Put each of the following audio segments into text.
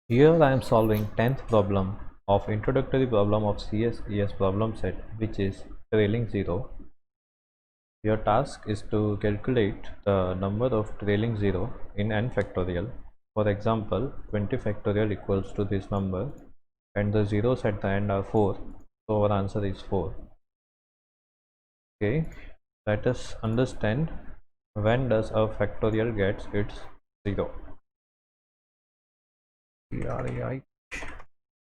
Here I am solving 10th problem of introductory problem of CSES problem set, which is trailing 0. Your task is to calculate the number of trailing 0 in n factorial. For example, 20 factorial equals to this number and the zeros at the end are 4, so our answer is 4. Okay, let us understand when does a factorial gets its 0.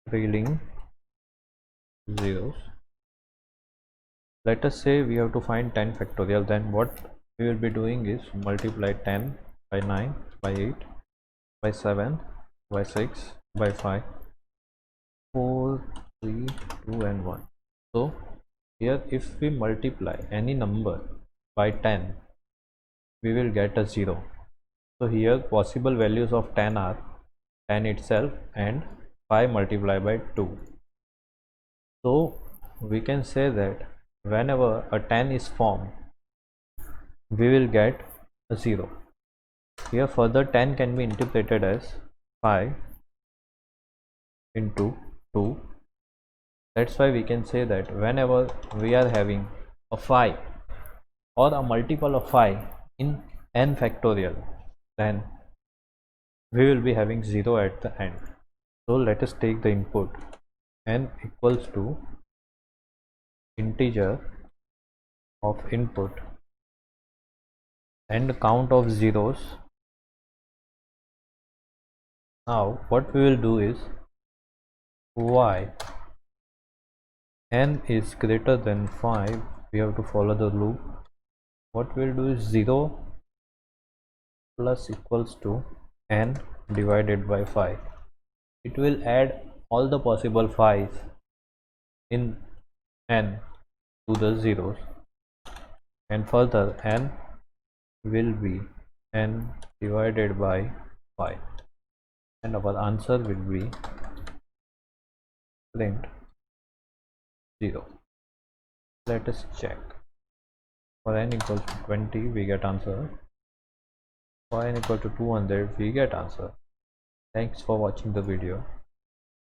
Trailing zeros. Let us say we have to find 10 factorial, then what we will be doing is multiply 10 by 9 by 8 by 7 by 6 by 5 4 3 2 and 1. So here if we multiply any number by 10 we will get a 0. So here possible values of 10 are 10 itself and 5 multiplied by 2. So we can say that whenever a 10 is formed we will get a 0. Here further 10 can be interpreted as 5 into 2. That's why we can say that whenever we are having a 5 or a multiple of 5 in n factorial, then we will be having 0 at the end. So let us take the input n equals to integer of input and count of zeros. Now what we will do is y n is greater than 5, we have to follow the loop. What we'll do is 0 plus equals to n divided by 5. It will add all the possible 5s in n to the zeros, and further n will be n divided by 5, and our answer will be print 0. Let us check. For n equals to 20 we get answer. For n equal to 200 we get answer. Thanks for watching the video.